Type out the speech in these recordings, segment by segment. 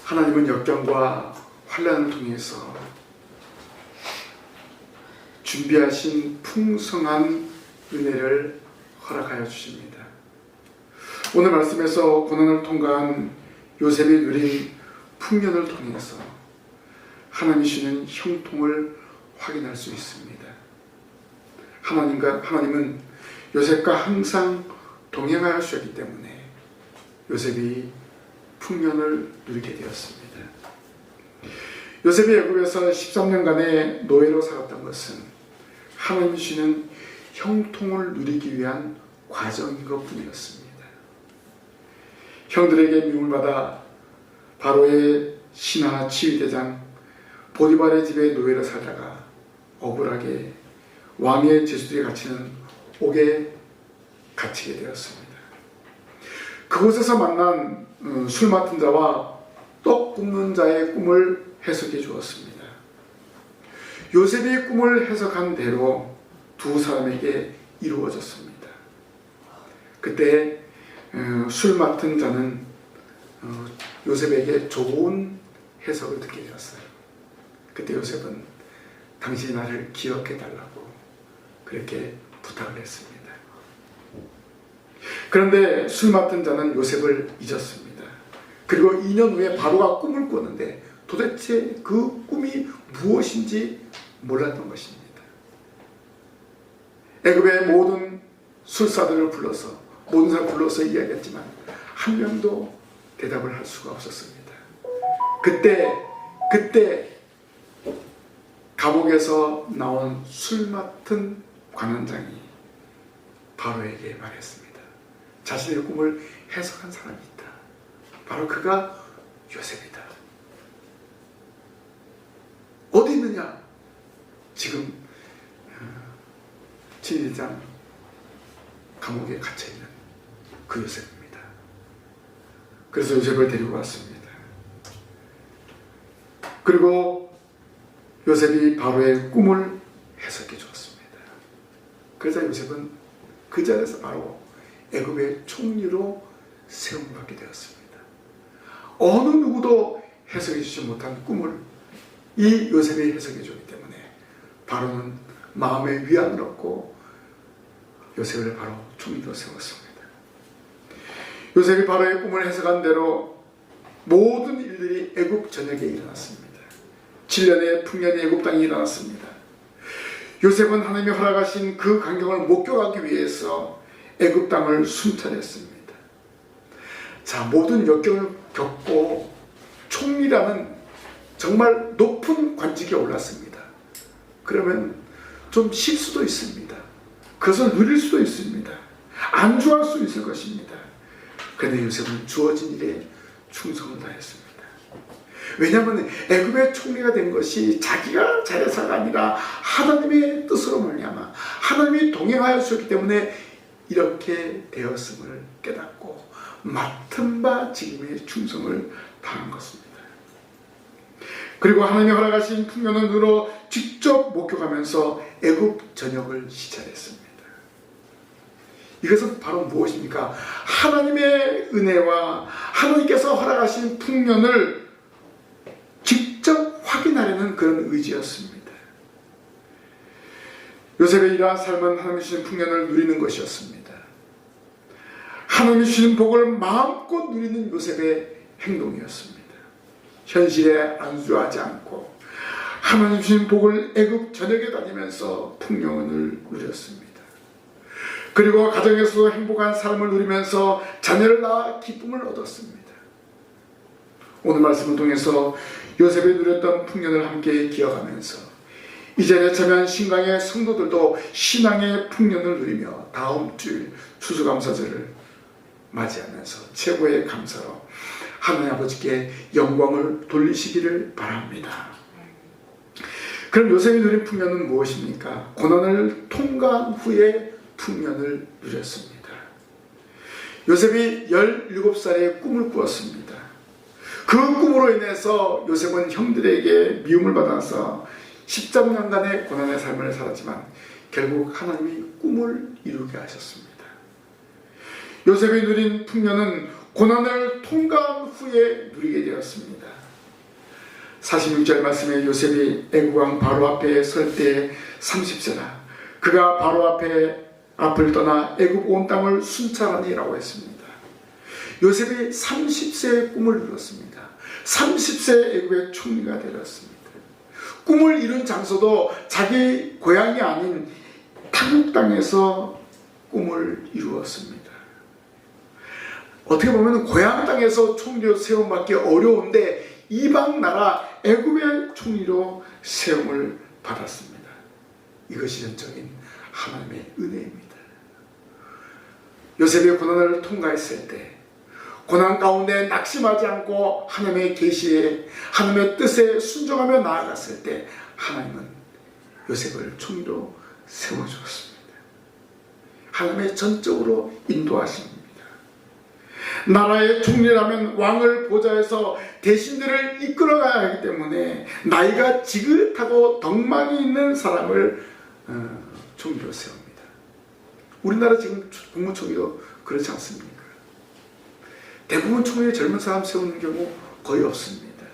하나님은 역경과 환난을 통해서 준비하신 풍성한 은혜를 허락하여 주십니다. 오늘 말씀에서 고난을 통과한 요셉이 누린 풍년을 통해서 하나님이 주시는 형통을 확인할 수 있습니다. 하나님은 요셉과 항상 동행하여 주셨기 때문에 요셉이 풍년을 누리게 되었습니다. 요셉이 애굽에서 13년간의 노예로 살았던 것은 하나님이 주시는 형통을 누리기 위한 과정인 것 뿐이었습니다. 형들에게 미움을 받아 바로의 신하 지휘대장 보디발의 집에 노예로 살다가 억울하게 왕의 제수들이 갇히는 옥에 갇히게 되었습니다. 그곳에서 만난 술 맡은 자와 떡 굽는 자의 꿈을 해석해 주었습니다. 요셉의 꿈을 해석한 대로 두 사람에게 이루어졌습니다. 그때 술 맡은 자는 요셉에게 좋은 해석을 듣게 되었어요. 그때 요셉은 당신이 나를 기억해 달라고 그렇게 부탁을 했습니다. 그런데 술 맡은 자는 요셉을 잊었습니다. 그리고 2년 후에 바로가 꿈을 꾸었는데 도대체 그 꿈이 무엇인지 몰랐던 것입니다. 애굽의 모든 술사들을 불러서 모든 사람을 불러서 이야기했지만 한 명도 대답을 할 수가 없었습니다. 그때 감옥에서 나온 술 맡은 관원장이 바로에게 말했습니다. 자신의 꿈을 해석한 사람이 있다. 바로 그가 요셉이다. 어디 있느냐? 지금 지휘장 감옥에 갇혀있는 그 요셉입니다. 그래서 요셉을 데리고 왔습니다. 그리고 요셉이 바로의 꿈을 해석해 주었습니다. 그래서 요셉은 그 자리에서 바로 애굽의 총리로 세움을 받게 되었습니다. 어느 누구도 해석해 주지 못한 꿈을 이 요셉이 해석해 주기 때문에 바로는 마음의 위안을 얻고 요셉을 바로 총리로 세웠습니다. 요셉이 바로의 꿈을 해석한 대로 모든 일들이 애굽 전역에 일어났습니다. 7년의 풍년이 애굽 땅에 일어났습니다. 요셉은 하나님이 허락하신 그 광경을 목격하기 위해서 애굽 땅을 순찰했습니다. 자, 모든 역경을 겪고 총리라는 정말 높은 관직에 올랐습니다. 그러면 좀 쉴 수도 있습니다. 그것을 누릴 수도 있습니다. 안주할 수 있을 것입니다. 그런데 요셉은 주어진 일에 충성을 다했습니다. 왜냐하면 애굽의 총리가 된 것이 자기가 잘해서가 아니라 하나님의 뜻으로 말미암아 하나님이 동행하여 주셨기 때문에 이렇게 되었음을 깨닫고 맡은 바 직임에 충성을 다한 것입니다. 그리고 하나님이 허락하신 풍년을 누려 직접 목격하면서 애굽 전역을 시찰했습니다. 이것은 바로 무엇입니까? 하나님의 은혜와 하나님께서 허락하신 풍년을 직접 확인하려는 그런 의지였습니다. 요셉의 이러한 삶은 하나님이 주신 풍년을 누리는 것이었습니다. 하나님이 주신 복을 마음껏 누리는 요셉의 행동이었습니다. 현실에 안주하지 않고 하나님 주신 복을 애굽 전역에 다니면서 풍년을 누렸습니다. 그리고 가정에서도 행복한 삶을 누리면서 자녀를 낳아 기쁨을 얻었습니다. 오늘 말씀을 통해서 요셉이 누렸던 풍년을 함께 기억하면서 이 자리에 참여한 신강의 성도들도 신앙의 풍년을 누리며 다음 주일 추수감사절을 맞이하면서 최고의 감사로 하나님 아버지께 영광을 돌리시기를 바랍니다. 그럼 요셉이 누린 풍년은 무엇입니까? 고난을 통과한 후에 풍년을 누렸습니다. 요셉이 17살에 꿈을 꾸었습니다. 그 꿈으로 인해서 요셉은 형들에게 미움을 받아서 13년간의 고난의 삶을 살았지만 결국 하나님이 꿈을 이루게 하셨습니다. 요셉이 누린 풍년은 고난을 통과한 후에 누리게 되었습니다. 46절 말씀에 요셉이 애굽 왕 바로 앞에 설 때 30세라 그가 바로 앞을 떠나 애굽 온 땅을 순찰하니라고 했습니다. 요셉이 30세의 꿈을 이뤘습니다. 30세 애굽의 총리가 되었습니다. 꿈을 이룬 장소도 자기 고향이 아닌 타국 땅에서 꿈을 이루었습니다. 어떻게 보면 고향 땅에서 총리로 세움받기 어려운데 이방 나라 애굽의 총리로 세움을 받았습니다. 이것이 전적인 하나님의 은혜입니다. 요셉의 고난을 통과했을 때 고난 가운데 낙심하지 않고 하나님의 계시에 하나님의 뜻에 순종하며 나아갔을 때 하나님은 요셉을 총리로 세워주었습니다. 하나님의 전적으로 인도하십니다. 나라의 총리라면 왕을 보좌해서 대신들을 이끌어가야 하기 때문에 나이가 지긋하고 덕망이 있는 사람을 총리로 세웁니다. 우리나라 지금 국무총리도 그렇지 않습니까? 대부분 총리에 젊은 사람 세우는 경우 거의 없습니다.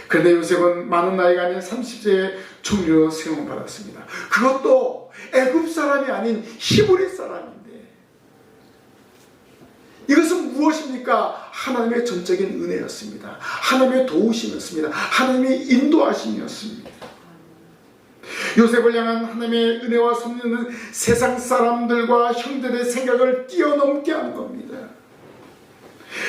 그런데 요셉은 많은 나이가 아닌 30세의 총리로 세움을 받았습니다. 그것도 애굽 사람이 아닌 히브리 사람인데 이것은 무엇입니까? 하나님의 전적인 은혜였습니다. 하나님의 도우심이었습니다. 하나님의 인도하심이었습니다. 요셉을 향한 하나님의 은혜와 섭리는 세상 사람들과 형들의 생각을 뛰어넘게 하는 겁니다.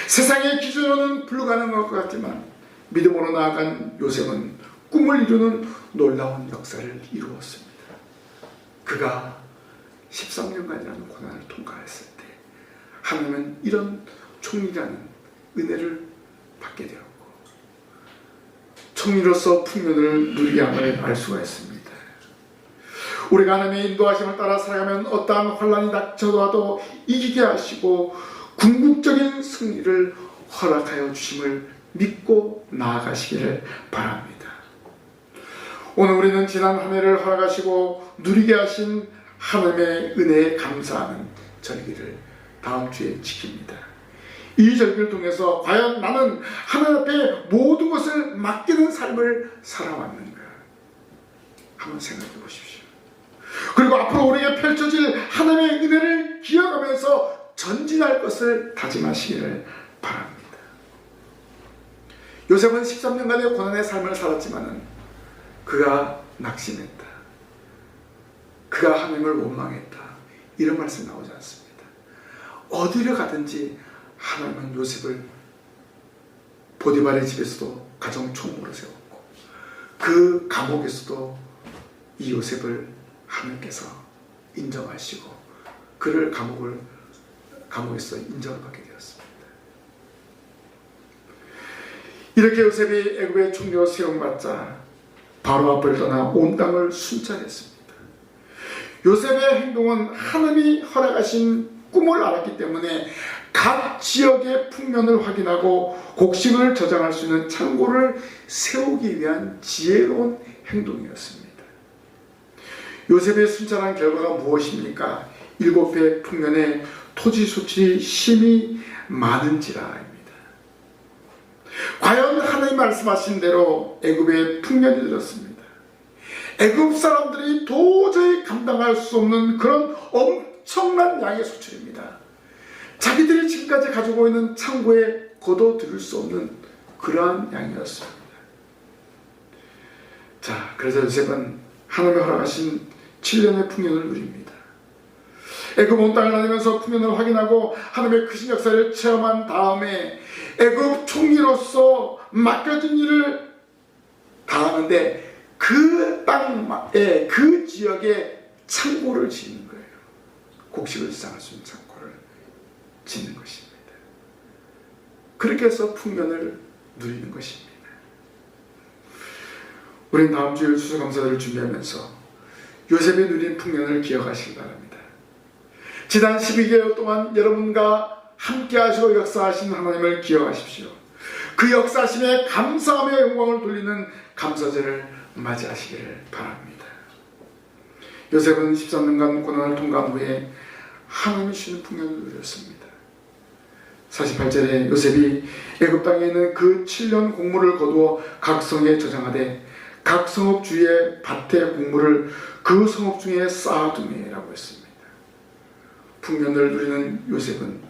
세상의 기준으로는 불가능한 것 같지만 믿음으로 나아간 요셉은 꿈을 이루는 놀라운 역사를 이루었습니다. 그가 13년간이라는 고난을 통과했을 때 하나님은 이런 총리라는 은혜를 받게 되었고 총리로서 풍년을 누리게 함을 알 수가 있습니다. 우리가 하나님의 인도하심을 따라 살아가면 어떠한 환난이 닥쳐도 이기게 하시고 궁극적인 승리를 허락하여 주심을 믿고 나아가시기를 바랍니다. 오늘 우리는 지난 한 해를 허락하시고 누리게 하신 하나님의 은혜에 감사하는 절기를 다음 주에 지킵니다. 이 절기를 통해서 과연 나는 하나님 앞에 모든 것을 맡기는 삶을 살아왔는가 한번 생각해 보십시오. 그리고 앞으로 우리에게 펼쳐질 하나님의 은혜를 기억하면서 전진할 것을 다짐하시기를 바랍니다. 요셉은 13년간의 고난의 삶을 살았지만 그가 낙심했다. 그가 하나님을 원망했다. 이런 말씀 나오지 않습니다. 어디를 가든지 하나님은 요셉을 보디발의 집에서도 가정 총무로 세웠고 그 감옥에서도 이 요셉을 하나님께서 인정하시고 그를 감옥에서 인정을 받게 되었습니다. 이렇게 요셉이 애굽의 총리로 세움받자 바로 앞을 떠나 온 땅을 순찰했습니다. 요셉의 행동은 하나님이 허락하신 꿈을 알았기 때문에 각 지역의 풍년을 확인하고 곡식을 저장할 수 있는 창고를 세우기 위한 지혜로운 행동이었습니다. 요셉의 순찰한 결과가 무엇입니까? 7배 풍년에 토지 수출이 심히 많은지라입니다. 과연 하나님 말씀하신 대로 애굽의 풍년이 들었습니다. 애굽 사람들이 도저히 감당할 수 없는 그런 엄청난 양의 수출입니다. 자기들이 지금까지 가지고 있는 창고에 거둬들일 수 없는 그러한 양이었습니다. 자, 그래서 요셉은 하나님의 허락하신 7년의 풍년을 누립니다. 애굽 온 땅을 다니면서 풍년을 확인하고 하나님의 크신 역사를 체험한 다음에 애굽 총리로서 맡겨진 일을 다하는데 그 땅에 그 지역에 창고를 짓는 거예요. 곡식을 저장할 수 있는 창고를 짓는 것입니다. 그렇게 해서 풍년을 누리는 것입니다. 우리는 다음 주일 추수감사절을 준비하면서 요셉이 누린 풍년을 기억하시기 바랍니다. 지난 12개월 동안 여러분과 함께 하시고 역사하신 하나님을 기억하십시오. 그 역사하심에 감사하며 영광을 돌리는 감사절을 맞이하시기를 바랍니다. 요셉은 13년간 고난을 통과한 후에 하나님이 주시는 풍년을 누렸습니다. 48절에 요셉이 애굽 땅에 있는 그 7년 곡물을 거두어 각 성에 저장하되 각 성읍 주위의 밭의 곡물을 그 성읍 중에 쌓아두매라고 했습니다. 풍년을 누리는 요셉은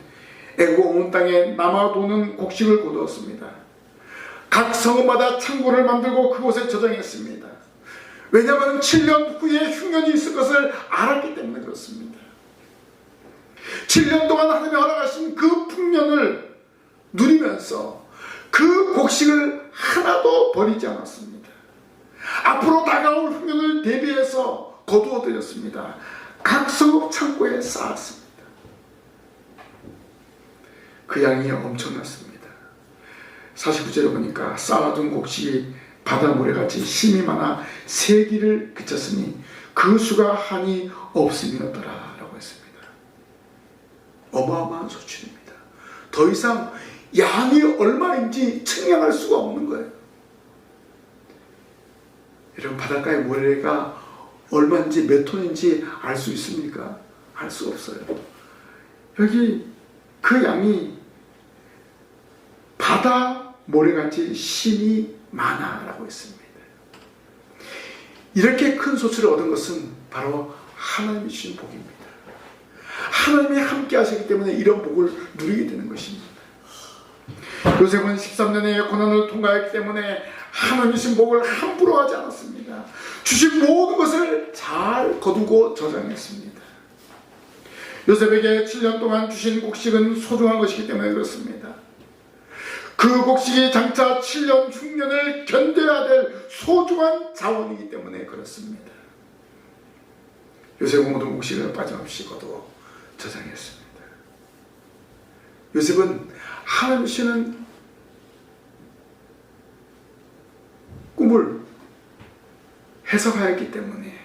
애굽 온 땅에 남아도는 곡식을 거두었습니다. 각 성읍마다 창고를 만들고 그곳에 저장했습니다. 왜냐하면 7년 후에 흉년이 있을 것을 알았기 때문에 그렇습니다. 7년 동안 하나님이 허락하신 그 풍년을 누리면서 그 곡식을 하나도 버리지 않았습니다. 앞으로 다가올 흉년을 대비해서 거두어 드렸습니다. 각 성읍 창고에 쌓았습니다. 그 양이 엄청났습니다. 49절에 보니까 쌓아둔 곡식이 바닷모래같이 힘이 많아 세기를 그쳤으니 그 수가 한이 없음이었더라 라고 했습니다. 어마어마한 소출입니다. 더 이상 양이 얼마인지 측량할 수가 없는 거예요. 여러분, 바닷가의 모래가 얼마인지 몇 톤인지 알 수 있습니까? 알 수 없어요. 여기 그 양이 바다 모래같이 힘이 많아 라고 했습니다. 이렇게 큰 소출을 얻은 것은 바로 하나님이 주신 복입니다. 하나님이 함께 하시기 때문에 이런 복을 누리게 되는 것입니다. 요셉은 13년의 고난을 통과했기 때문에 하나님이 주신 복을 함부로 하지 않았습니다. 주신 모든 것을 잘 거두고 저장했습니다. 요셉에게 7년 동안 주신 곡식은 소중한 것이기 때문에 그렇습니다. 그 곡식이 장차 7년 흉년을 견뎌야 될 소중한 자원이기 때문에 그렇습니다. 요셉은 모든 곡식을 빠짐없이 거두어 저장했습니다. 요셉은 하나님 주시는 꿈을 해석하였기 때문에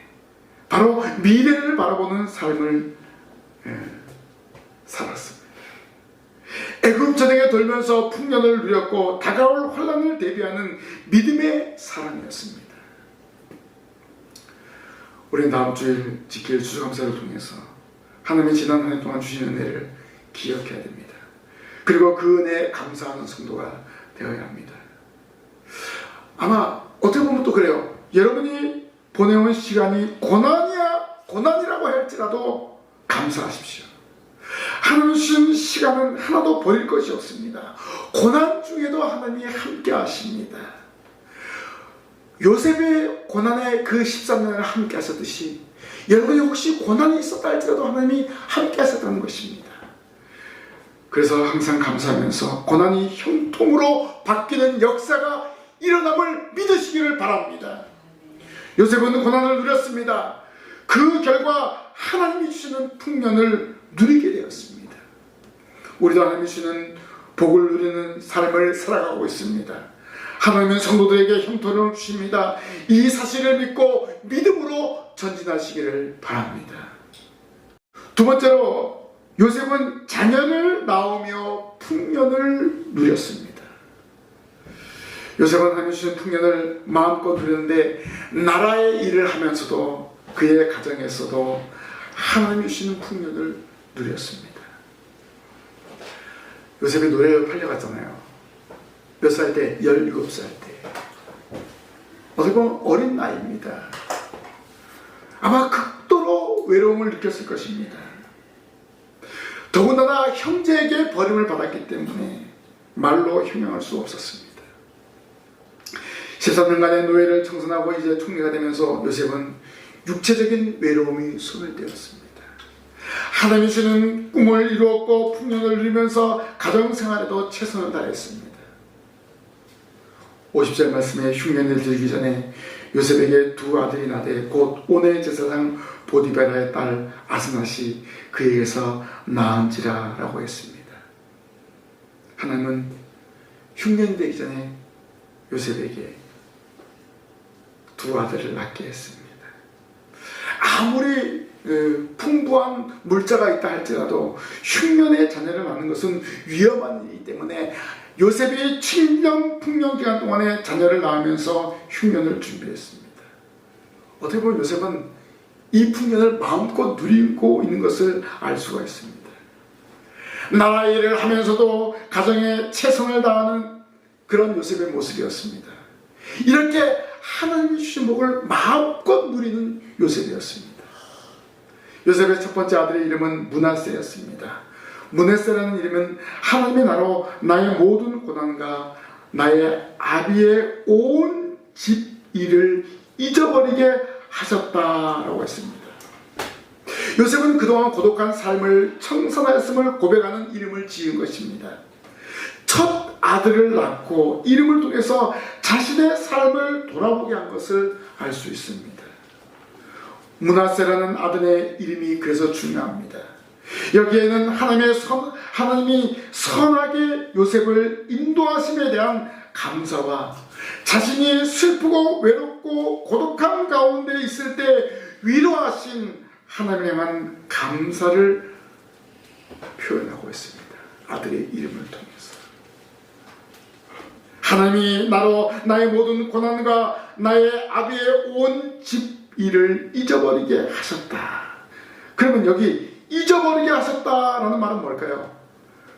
바로 미래를 바라보는 삶을 살았습니다. 애굽 전쟁에 돌면서 풍년을 누렸고 다가올 환난을 대비하는 믿음의 사람이었습니다. 우리는 다음 주일 지킬 추수감사를 통해서 하나님이 지난 한 해 동안 주신 은혜를 기억해야 됩니다. 그리고 그 은혜에 감사하는 성도가 되어야 합니다. 아마 어떻게 보면 또 그래요. 여러분이 보내온 시간이 고난이라고 할지라도 감사하십시오. 하나님 주신 시간은 하나도 버릴 것이 없습니다. 고난 중에도 하나님이 함께 하십니다. 요셉의 고난의 그 13년을 함께 하셨듯이 여러분이 혹시 고난이 있었다 할지라도 하나님이 함께 하셨다는 것입니다. 그래서 항상 감사하면서 고난이 형통으로 바뀌는 역사가 일어남을 믿으시기를 바랍니다. 요셉은 고난을 누렸습니다. 그 결과 하나님이 주시는 풍년을 누리게 되었습니다. 우리도 하나님이 주시는 복을 누리는 삶을 살아가고 있습니다. 하나님은 성도들에게 형통을 주십니다. 이 사실을 믿고 믿음으로 전진하시기를 바랍니다. 두 번째로 요셉은 자녀를 낳으며 풍년을 누렸습니다. 요셉은 하나님 주신 풍년을 마음껏 누렸는데 나라의 일을 하면서도 그의 가정에서도 하나님이 주시는 풍년을 누렸습니다. 요셉이 노예로 팔려갔잖아요. 몇 살 때? 17살 때. 어떻게 보면 어린 나이입니다. 아마 극도로 외로움을 느꼈을 것입니다. 더군다나 형제에게 버림을 받았기 때문에 말로 형용할 수 없었습니다. 13년간의 노예를 청산하고 이제 총리가 되면서 요셉은 육체적인 외로움이 소멸되었습니다. 하나님이 주시는 꿈을 이루었고 풍년을 누리면서 가정생활에도 최선을 다했습니다. 50절 말씀에 흉년을 들기 전에 요셉에게 두 아들이 나되 곧 온의 제사장 보디베라의 딸 아스낫이 그에게서 낳은지라 라고 했습니다. 하나님은 흉년이 되기 전에 요셉에게 두 아들을 낳게 했습니다. 아무리 풍부한 물자가 있다 할지라도 흉년의 자녀를 낳는 것은 위험한 일이기 때문에 요셉이 7년 풍년 기간 동안에 자녀를 낳으면서 흉년을 준비했습니다. 어떻게 보면 요셉은 이 풍년을 마음껏 누리고 있는 것을 알 수가 있습니다. 나라 일을 하면서도 가정에 최선을 다하는 그런 요셉의 모습이었습니다. 이렇게 하나님이 주신 복을 마음껏 누리는 요셉이었습니다. 요셉의 첫 번째 아들의 이름은 므낫세였습니다. 므낫세라는 이름은 하나님의 나라로 나의 모든 고난과 나의 아비의 온 집 일을 잊어버리게 하셨다라고 했습니다. 요셉은 그동안 고독한 삶을 청산하였음을 고백하는 이름을 지은 것입니다. 첫 아들을 낳고 이름을 통해서 자신의 삶을 돌아보게 한 것을 알 수 있습니다. 므낫세라는 아들의 이름이 그래서 중요합니다. 여기에는 하나님이 선하게 요셉을 인도하심에 대한 감사와 자신이 슬프고 외롭고 고독한 가운데 있을 때 위로하신 하나님에 대한 감사를 표현하고 있습니다. 아들의 이름을 통해서. 하나님이 나로 나의 모든 고난과 나의 아비의 온 집 일을 잊어버리게 하셨다. 그러면 여기 잊어버리게 하셨다라는 말은 뭘까요?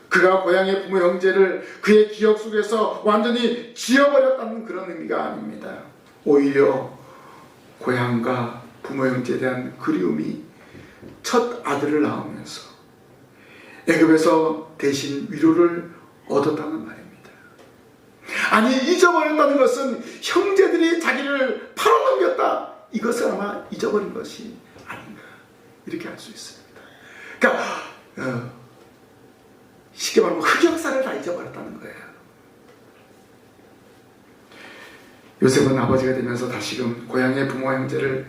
그가 고향의 부모 형제를 그의 기억 속에서 완전히 지워버렸다는 그런 의미가 아닙니다. 오히려 고향과 부모 형제에 대한 그리움이 첫 아들을 낳으면서 애굽에서 대신 위로를 얻었다는 말입니다. 아니, 잊어버렸다는 것은 형제들이 자기를 팔아넘겼다, 이것을 아마 잊어버린 것이 아닌가, 이렇게 알 수 있습니다. 그러니까 쉽게 말하면 흑역사를 다 잊어버렸다는 거예요. 요셉은 아버지가 되면서 다시금 고향의 부모 형제를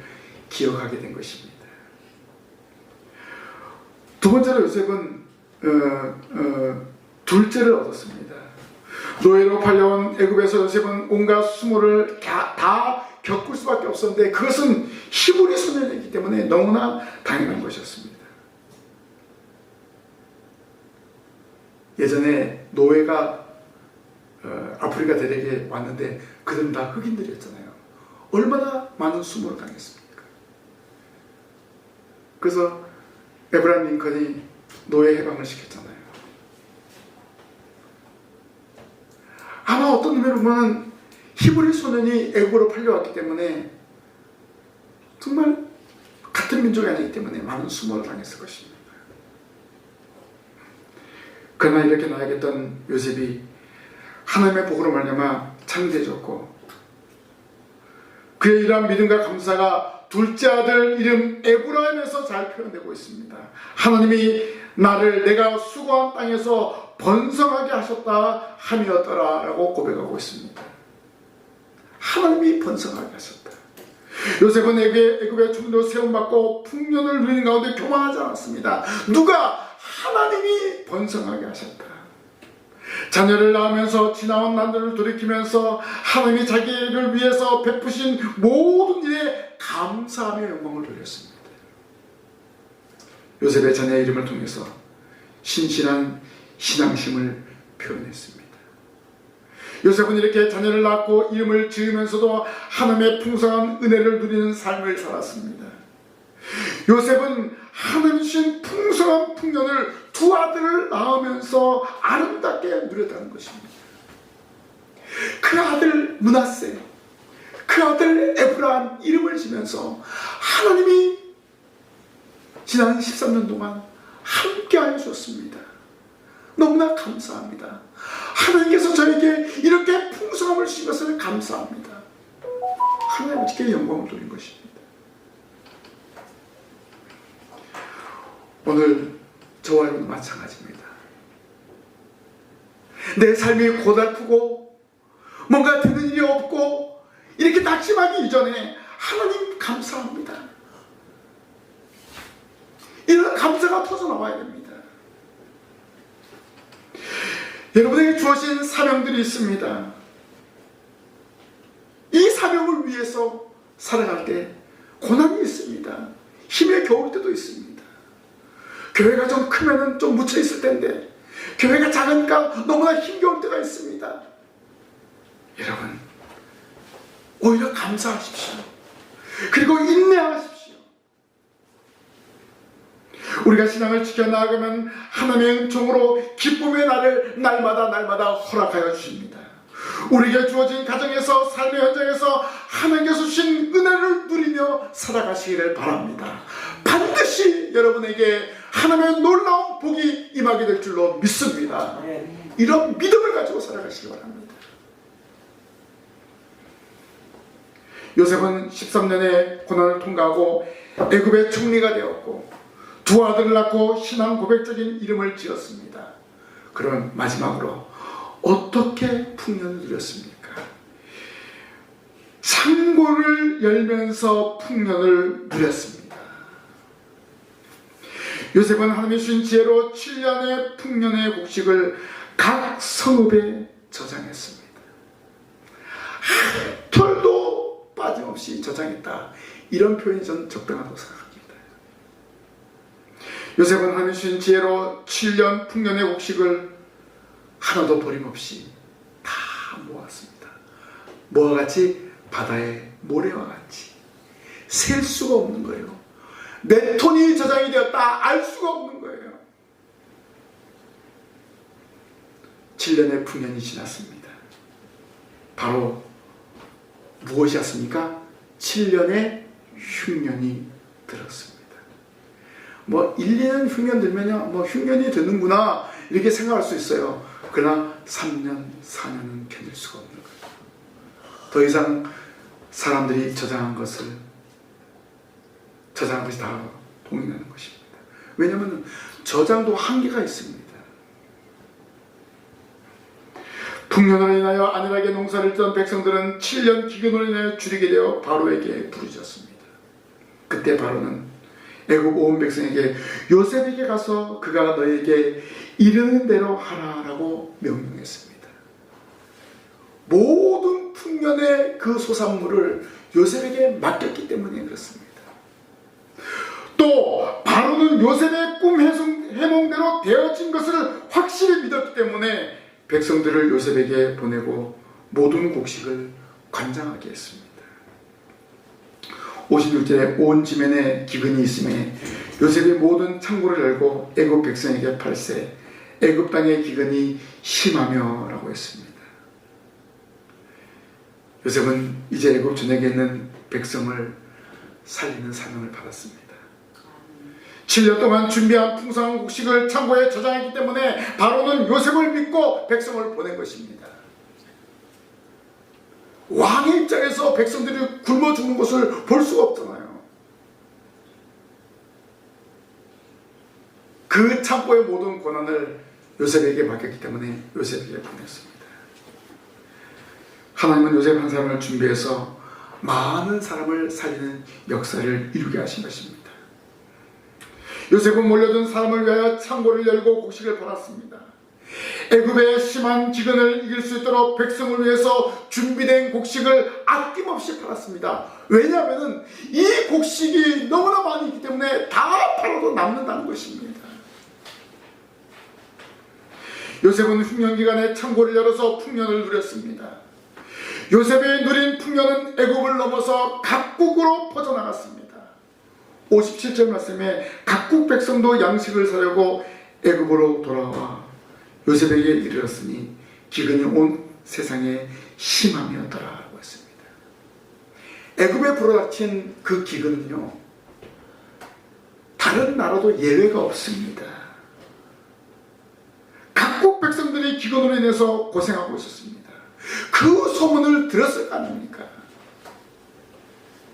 기억하게 된 것입니다. 두 번째로 요셉은 둘째를 얻었습니다. 노예로 팔려온 애굽에서 요셉은 온갖 수모를 다 겪을 수밖에 없었는데 그것은 히브리 소년이기 때문에 너무나 당연한 것이었습니다. 예전에 노예가 아프리카 대륙에 왔는데 그들은 다 흑인들이었잖아요. 얼마나 많은 수모를 당했습니까? 그래서 에브라임 링컨이 노예 해방을 시켰잖아요. 아마 어떤 의미로 보면 히브리 소년이 애굽으로 팔려왔기 때문에 정말 같은 민족이 아니기 때문에 많은 수모를 당했을 것입니다. 그러나 이렇게 나아갔던 요셉이 하나님의 복으로 말미암아 창대해졌고 그의 이러한 믿음과 감사가 둘째 아들 이름 에브라임에서 잘 표현되고 있습니다. 하나님이 나를 내가 수고한 땅에서 번성하게 하셨다 함이었더라 라고 고백하고 있습니다. 하나님이 번성하게 하셨다. 요셉은 애굽의 총리로 세움받고 풍년을 누리는 가운데 교만하지 않았습니다. 누가? 하나님이 번성하게 하셨다. 자녀를 낳으면서 지나온 난들을 돌이키면서 하나님이 자기를 위해서 베푸신 모든 일에 감사하며 영광을 돌렸습니다. 요셉의 자녀의 이름을 통해서 신실한 신앙심을 표현했습니다. 요셉은 이렇게 자녀를 낳고 이름을 지으면서도 하나님의 풍성한 은혜를 누리는 삶을 살았습니다. 요셉은 하나님 주신 풍성한 풍년을 두 아들을 낳으면서 아름답게 누렸다는 것입니다. 그 아들 므낫세, 그 아들 에브라임 이름을 지면서 하나님이 지난 13년 동안 함께하여 주셨습니다. 너무나 감사합니다. 하나님께서 저에게 이렇게 풍성함을 주신 것을 감사합니다. 하나님 아버지께 영광을 돌린 것입니다. 오늘 저와 여러분 마찬가지입니다. 내 삶이 고달프고 뭔가 되는 일이 없고 이렇게 낙심하기 이전에 하나님 감사합니다. 이런 감사가 터져나와야 됩니다. 여러분에게 주어진 사명들이 있습니다. 이 사명을 위해서 살아갈 때 고난이 있습니다. 힘에 겨울 때도 있습니다. 교회가 좀 크면 좀 묻혀있을 텐데 교회가 작으니까 너무나 힘겨울 때가 있습니다. 여러분, 오히려 감사하십시오. 그리고 인내하십시오. 우리가 신앙을 지켜나가면 하나님의 은총으로 기쁨의 날을 날마다 허락하여 주십니다. 우리에게 주어진 가정에서, 삶의 현장에서 하나님께서 주신 은혜를 누리며 살아가시기를 바랍니다. 반드시 여러분에게 하나님의 놀라운 복이 임하게 될 줄로 믿습니다. 이런 믿음을 가지고 살아가시기 바랍니다. 요셉은 13년의 고난을 통과하고 애굽의 총리가 되었고 두 아들을 낳고 신앙 고백적인 이름을 지었습니다. 그럼 마지막으로 어떻게 풍년을 누렸습니까? 창고를 열면서 풍년을 누렸습니다. 요셉은 하나님의 주신 지혜로 7년의 풍년의 곡식을 각 성읍에 저장했습니다. 한 톨도 빠짐없이 저장했다. 이런 표현이 저는 적당하다고 생각합니다. 요셉은 하나님의 주신 지혜로 7년 풍년의 곡식을 하나도 버림없이 다 모았습니다. 뭐와 같이? 바다의 모래와 같이 셀 수가 없는 거예요. 몇 톤이 저장이 되었다 알 수가 없는 거예요. 7년의 풍년이 지났습니다. 바로 무엇이었습니까? 7년의 흉년이 들었습니다. 뭐 1, 2년 흉년 들면요, 뭐 흉년이 드는구나 이렇게 생각할 수 있어요. 그러나 3년, 4년은 견딜 수가 없는 거예요. 더 이상 사람들이 저장한 것이 다 동일하는 것입니다. 왜냐하면 저장도 한계가 있습니다. 풍년으로 인하여 안일하게 농사를 짓던 백성들은 7년 기근으로 인하여 줄이게 되어 바로에게 부르짖었습니다. 그때 바로는 애굽 온 백성에게 요셉에게 가서 그가 너에게 이르는 대로 하라라고 명령했습니다. 모든 풍년의 그 소산물을 요셉에게 맡겼기 때문에 그렇습니다. 또 바로는 요셉의 꿈 해몽대로 되어진 것을 확실히 믿었기 때문에 백성들을 요셉에게 보내고 모든 곡식을 관장하게 했습니다. 56절에 온 지면에 기근이 있음에 요셉이 모든 창고를 열고 애굽 백성에게 팔세 애굽 땅의 기근이 심하며 라고 했습니다. 요셉은 이제 애굽 전역에 있는 백성을 살리는 사명을 받았습니다. 7년 동안 준비한 풍성한 곡식을 창고에 저장했기 때문에 바로는 요셉을 믿고 백성을 보낸 것입니다. 왕의 입장에서 백성들이 굶어 죽는 것을 볼 수가 없잖아요. 그 창고의 모든 권한을 요셉에게 맡겼기 때문에 요셉에게 보냈습니다. 하나님은 요셉 한 사람을 준비해서 많은 사람을 살리는 역사를 이루게 하신 것입니다. 요셉은 몰려든 사람을 위하여 창고를 열고 곡식을 팔았습니다. 애굽의 심한 기근을 이길 수 있도록 백성을 위해서 준비된 곡식을 아낌없이 팔았습니다. 왜냐하면 이 곡식이 너무나 많이 있기 때문에 다 팔아도 남는다는 것입니다. 요셉은 흉년 기간에 창고를 열어서 풍년을 누렸습니다. 요셉의 누린 풍년은 애굽을 넘어서 각국으로 퍼져나갔습니다. 57절 말씀에 각국 백성도 양식을 사려고 애굽으로 돌아와 요셉에게 이르렀으니 기근이 온 세상에 심함이었더라라고 했습니다. 애굽에 불어닥친 그 기근은요, 다른 나라도 예외가 없습니다. 각국 백성들이 기근으로 인해서 고생하고 있었습니다. 그 소문을 들었을 거 아닙니까?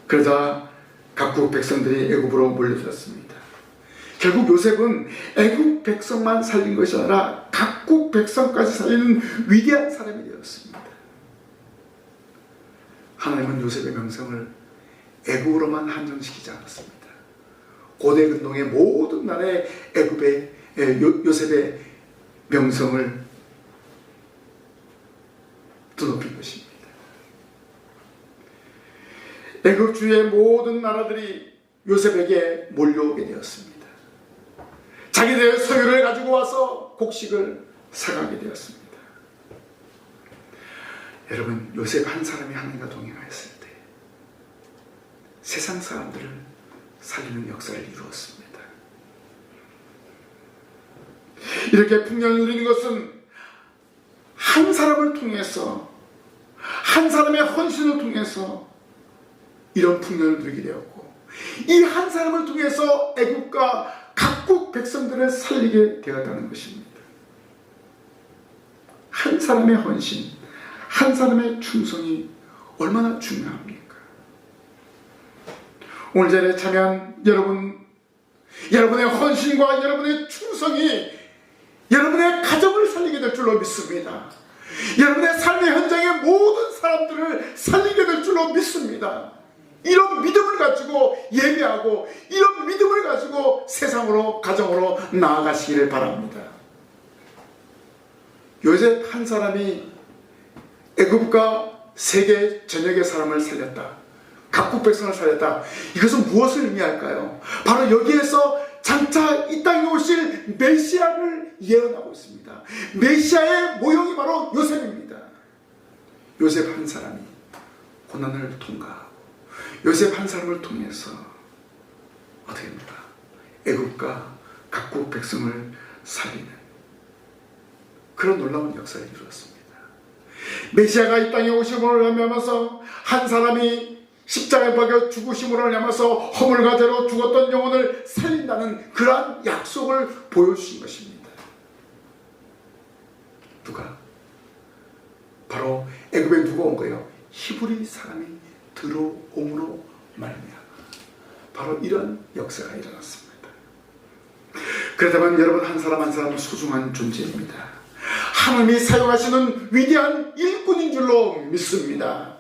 그러자 각국 백성들이 애굽으로 몰려들었습니다. 결국 요셉은 애굽 백성만 살린 것이 아니라 각국 백성까지 살리는 위대한 사람이 되었습니다. 하나님은 요셉의 명성을 애굽으로만 한정시키지 않았습니다. 고대 근동의 모든 나라의 요셉의 명성을 드높인 것입니다. 애굽 주의 모든 나라들이 요셉에게 몰려오게 되었습니다. 자기들의 소유를 가지고 와서 곡식을 사가게 되었습니다. 여러분, 요셉 한 사람이 하나님과 동행하였을 때 세상 사람들을 살리는 역사를 이루었습니다. 이렇게 풍년을 누리는 것은 한 사람을 통해서, 한 사람의 헌신을 통해서 이런 풍년을 누리게 되었고, 이 한 사람을 통해서 애국과 각국 백성들을 살리게 되었다는 것입니다. 한 사람의 헌신, 한 사람의 충성이 얼마나 중요합니까? 오늘 자리에 참여한 여러분의 헌신과 여러분의 충성이 여러분의 가정을 살리게 될 줄로 믿습니다. 여러분의 삶의 현장의 모든 사람들을 살리게 될 줄로 믿습니다. 이런 믿음을 가지고 예배하고, 이런 믿음을 가지고 세상으로, 가정으로 나아가시기를 바랍니다. 요셉 한 사람이 애굽과 세계 전역의 사람을 살렸다, 각국 백성을 살렸다. 이것은 무엇을 의미할까요? 바로 여기에서 장차 이 땅에 오실 메시아를 예언하고 있습니다. 메시아의 모형이 바로 요셉입니다. 요셉 한 사람이 고난을 통과하고, 요셉 한 사람을 통해서 어떻게 됩니까? 애국과 각국 백성을 살리는 그런 놀라운 역사를 이루었습니다. 메시아가 이 땅에 오심으로 하면서 한 사람이 십자가에 박여 죽으심으로 하면서 허물과 죄로 죽었던 영혼을 살린다는 그러한 약속을 보여주신 것입니다. 누가? 바로 애굽에 누가 온 거예요? 히브리 사람이 들어옴으로 말미암아 바로 이런 역사가 일어났습니다. 그렇다면 여러분, 한 사람 한 사람은 소중한 존재입니다. 하나님이 사용하시는 위대한 일꾼인 줄로 믿습니다.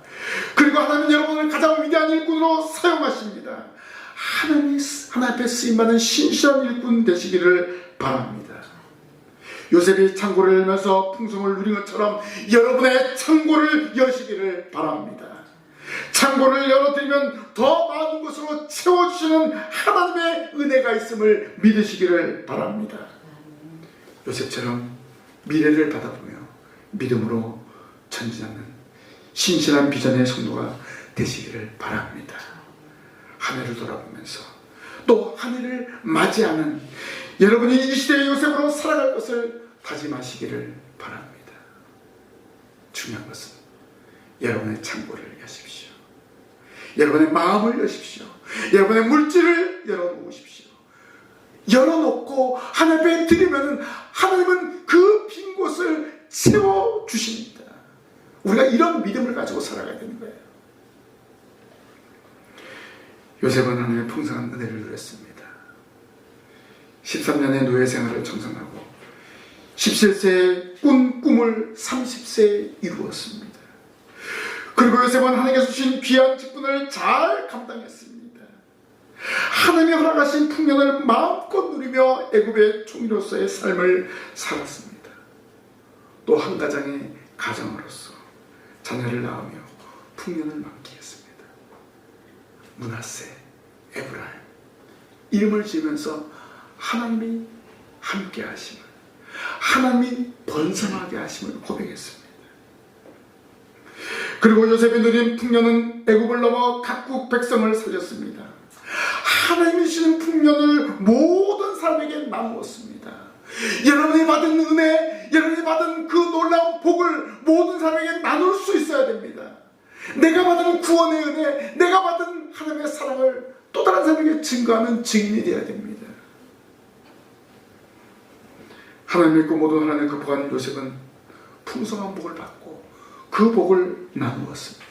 그리고 하나님은 여러분을 가장 위대한 일꾼으로 사용하십니다. 하나님 앞에 쓰임받는 신실한 일꾼 되시기를 바랍니다. 요셉이 창고를 열면서 풍성을 누린 것처럼 여러분의 창고를 여시기를 바랍니다. 창고를 열어드리면 더 많은 것으로 채워주시는 하나님의 은혜가 있음을 믿으시기를 바랍니다. 요셉처럼 미래를 받아보며 믿음으로 전진하는 신실한 비전의 성도가 되시기를 바랍니다. 한 해를 돌아보면서 또 한 해를 맞이하는 여러분이 이 시대의 요셉으로 살아갈 것을 다짐하시기를 바랍니다. 중요한 것은 여러분의 창고를 여십시오. 여러분의 마음을 여십시오. 여러분의 물질을 열어놓으십시오. 열어놓고 하나님 앞에 드리면 하나님은 그 빈 곳을 채워주십니다. 우리가 이런 믿음을 가지고 살아가야 되는 거예요. 요셉은 하나님의 풍성한 은혜를 누렸습니다. 13년의 노예 생활을 정상하고 17세에 꾼 꿈을 30세에 이루었습니다. 그리고 요셉은 하나님께서 주신 귀한 직분을 잘 감당했습니다. 하나님이 허락하신 풍년을 마음껏 누리며 애굽의 총리로서의 삶을 살았습니다. 또 한 가장의 가정으로서 자녀를 낳으며 풍년을 만끽했습니다. 므낫세, 에브라임 이름을 지으면서 하나님이 함께 하심을, 하나님이 번성하게 하심을 고백했습니다. 그리고 요셉이 누린 풍년은 애굽을 넘어 각국 백성을 살렸습니다. 하나님이 주시는 풍년을 모든 사람에게 나누었습니다. 여러분이 받은 은혜, 여러분이 받은 그 놀라운 복을 모든 사람에게 나눌 수 있어야 됩니다. 내가 받은 구원의 은혜, 내가 받은 하나님의 사랑을 또 다른 사람에게 증거하는 증인이 되어야 됩니다. 하나님 믿고 모든 하나님을 극복한 요셉은 풍성한 복을 받고 그 복을 나누었습니다.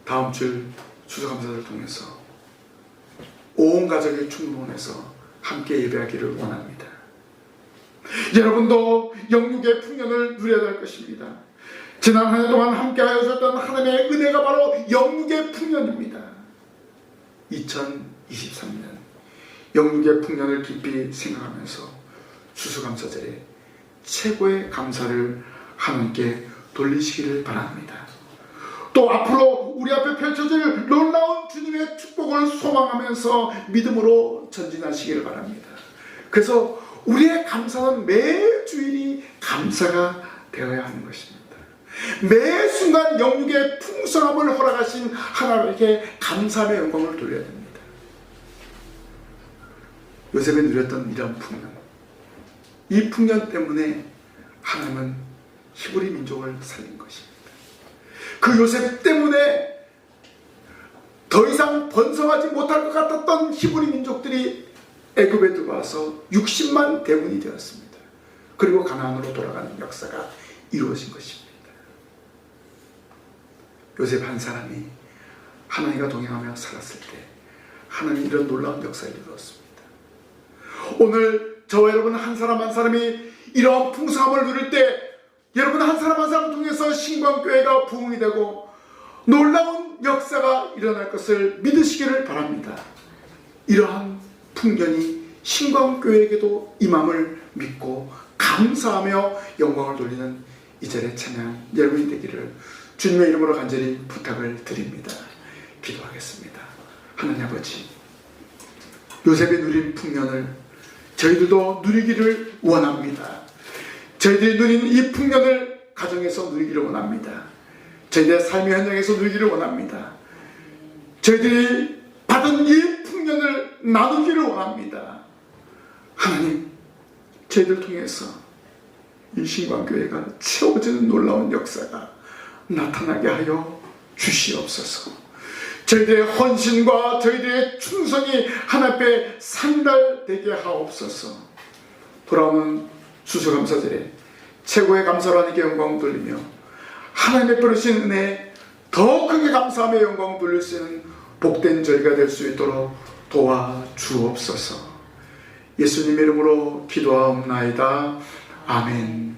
다음 주 추수감사를 통해서 온 가족이 충동해서 함께 예배하기를 원합니다. 여러분도 영육의 풍년을 누려야 할 것입니다. 지난 한 해 동안 함께하여 주셨던 하나님의 은혜가 바로 영육의 풍년입니다. 2023년 영육의 풍년을 깊이 생각하면서 추수감사절에 최고의 감사를 하나님께 돌리시기를 바랍니다. 또 앞으로 우리 앞에 펼쳐질 놀라운 주님의 축복을 소망하면서 믿음으로 전진하시기를 바랍니다. 그래서 우리의 감사는 매 주일이 감사가 되어야 하는 것입니다. 매 순간 영육의 풍성함을 허락하신 하나님께 감사의 영광을 돌려야 됩니다. 요셉이 누렸던 이런 풍년, 이 풍년 때문에 하나님은 히브리 민족을 살린 것입니다. 그 요셉 때문에 더 이상 번성하지 못할 것 같았던 히브리 민족들이 애굽에 들어와서 60만 대군이 되었습니다. 그리고 가나안으로 돌아가는 역사가 이루어진 것입니다. 요셉 한 사람이 하나님과 동행하며 살았을 때 하나님이 이런 놀라운 역사를 이루었습니다. 오늘 저와 여러분 한 사람 한 사람이 이러한 풍성함을 누릴 때 여러분 한 사람 한 사람 통해서 신광교회가 부흥이 되고 놀라운 역사가 일어날 것을 믿으시기를 바랍니다. 이러한 풍년이 신광교회에게도 임함을 믿고 감사하며 영광을 돌리는 이 자리에 참여한 여러분이 되기를 주님의 이름으로 간절히 부탁을 드립니다. 기도하겠습니다. 하나님 아버지, 요셉이 누린 풍년을 저희들도 누리기를 원합니다. 저희들이 누린 이 풍년을 가정에서 누리기를 원합니다. 저희들의 삶의 현장에서 누리기를 원합니다. 저희들이 받은 이 풍년을 나누기를 원합니다. 하나님, 저희들 통해서 이 신광교회가 채워지는 놀라운 역사가 나타나게 하여 주시옵소서. 저희들의 헌신과 저희들의 충성이 하나님께 상달되게 하옵소서. 돌아오는 추수감사절에 최고의 감사로 하나님께 영광 돌리며 하나님의 베푸신 은혜에 더 크게 감사하며 영광 돌릴 수 있는 복된 저희가 될 수 있도록 도와주옵소서. 예수님 이름으로 기도하옵나이다. 아멘.